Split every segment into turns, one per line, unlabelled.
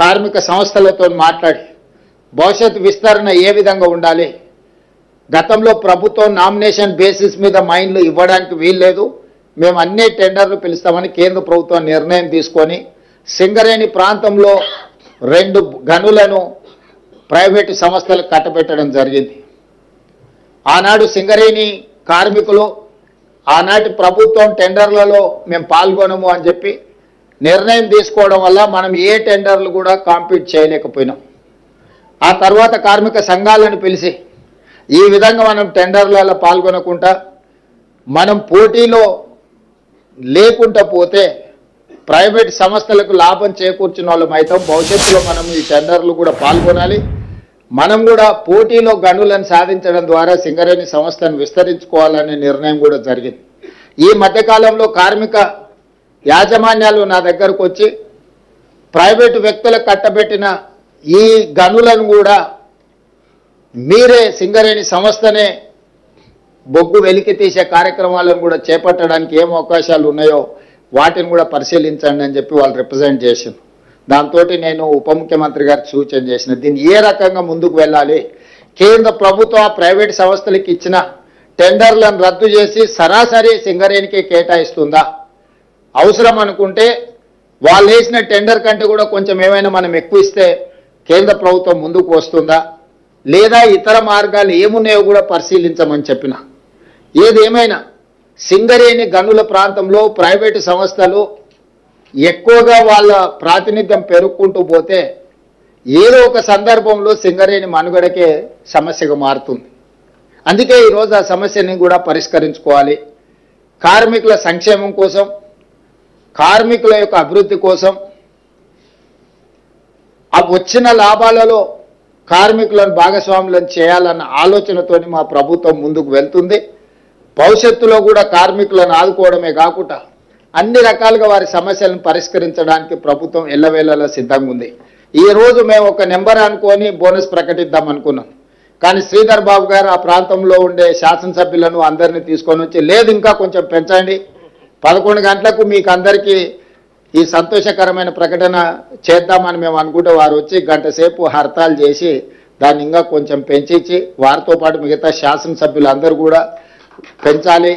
కార్మిక సంస్థలతో మాట్లాడి భవిష్యత్ విస్తరణ ఏ విధంగా ఉండాలి, గతంలో ప్రభుత్వం నామినేషన్ బేసిస్ మీద మైన్లు ఇవ్వడానికి వీల్లేదు, మేము అన్ని టెండర్లు పిలుస్తామని కేంద్ర ప్రభుత్వం నిర్ణయం తీసుకొని సింగరేణి ప్రాంతంలో 2 గనులను ప్రైవేటు సంస్థలకు కట్టబెట్టడం జరిగింది. ఆనాడు సింగరేణి కార్మికులు ఆనాటి ప్రభుత్వం టెండర్లలో మేము పాల్గొనము అని చెప్పి నిర్ణయం తీసుకోవడం వల్ల మనం ఏ టెండర్లు కూడా కాంపీట్ చేయలేకపోయినాం. ఆ తర్వాత కార్మిక సంఘాలను పిలిచి ఈ విధంగా మనం టెండర్లలో పాల్గొనకుండా మనం పోటీలో లేకుండా పోతే ప్రైవేట్ సంస్థలకు లాభం చేకూర్చిన వాళ్ళం అయితే భవిష్యత్తులో మనం ఈ టెండర్లు కూడా పాల్గొనాలి, మనం కూడా పోటీలో గనులను సాధించడం ద్వారా సింగరేణి సంస్థను విస్తరించుకోవాలనే నిర్ణయం కూడా జరిగింది. ఈ మధ్యకాలంలో కార్మిక యాజమాన్యాలు నా దగ్గరకు వచ్చి ప్రైవేటు వ్యక్తులకు కట్టబెట్టిన ఈ గనులను కూడా మీరే సింగరేణి సంస్థనే బొగ్గు వెలికి తీసే కార్యక్రమాలను కూడా చేపట్టడానికి ఏం అవకాశాలు ఉన్నాయో వాటిని కూడా పరిశీలించండి అని చెప్పి వాళ్ళు రిప్రజెంట్ చేశారు. దాంతో నేను ఉప ముఖ్యమంత్రి గారికి సూచన చేసిన, దీన్ని ఏ రకంగా ముందుకు వెళ్ళాలి, కేంద్ర ప్రభుత్వం ప్రైవేట్ సంస్థలకు ఇచ్చిన టెండర్లను రద్దు చేసి సరాసరి సింగరేణికి కేటాయిస్తుందా, అవసరం అనుకుంటే వాళ్ళు వేసిన టెండర్ కంటే కూడా కొంచెం ఏమైనా మనం ఎక్కువ ఇస్తే కేంద్ర ప్రభుత్వం ముందుకు వస్తుందా, లేదా ఇతర మార్గాలు ఏమున్నాయో కూడా పరిశీలించమని చెప్పిన. ఏదేమైనా సింగరేణి గనుల ప్రాంతంలో ప్రైవేటు సంస్థలు ఎక్కువగా వాళ్ళ ప్రాతినిధ్యం పెరుగుకుంటూ పోతే ఏదో ఒక సందర్భంలో సింగరేణి మనుగడకే సమస్యగా మారుతుంది. అందుకే ఈరోజు ఆ సమస్యని కూడా పరిష్కరించుకోవాలి. కార్మికుల సంక్షేమం కోసం, కార్మికుల యొక్క అభివృద్ధి కోసం, ఆ వచ్చిన లాభాలలో కార్మికులను భాగస్వాములను చేయాలన్న ఆలోచనతోని మా ప్రభుత్వం ముందుకు వెళ్తుంది. భవిష్యత్తులో కూడా కార్మికులను ఆదుకోవడమే కాకుండా అన్ని రకాలుగా వారి సమస్యలను పరిష్కరించడానికి ప్రభుత్వం ఎల్లవేళలా సిద్ధంగా ఉంది. ఈరోజు మేము ఒక నెంబర్ అనుకొని బోనస్ ప్రకటిద్దాం అనుకున్నాం, కానీ శ్రీధర్ బాబు గారు ఆ ప్రాంతంలో ఉండే శాసనసభ్యులను అందరినీ తీసుకొని వచ్చి లేదు ఇంకా కొంచెం పెంచండి, 11 గంటలకు మీకు అందరికీ ఈ సంతోషకరమైన ప్రకటన చేద్దామని మేము అనుకుంటే వారు వచ్చి గంట సేపు హర్తాలు చేసి దాన్ని ఇంకా కొంచెం పెంచి వారితో పాటు మిగతా శాసనసభ్యులందరూ కూడా పెంచాలి,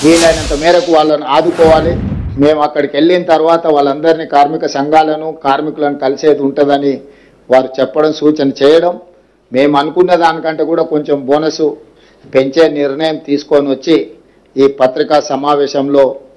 వీలైనంత మేరకు వాళ్ళని ఆదుకోవాలి. మేము అక్కడికి వెళ్ళిన తర్వాత వాళ్ళందరినీ కార్మిక సంఘాలను కార్మికులను కలిసేది ఉంటుందని వారు చెప్పడం సూచన చేయడం, మేము అనుకున్న దానికంటే కూడా కొంచెం బోనసు పెంచే నిర్ణయం తీసుకొని వచ్చి ఈ పత్రికా సమావేశంలో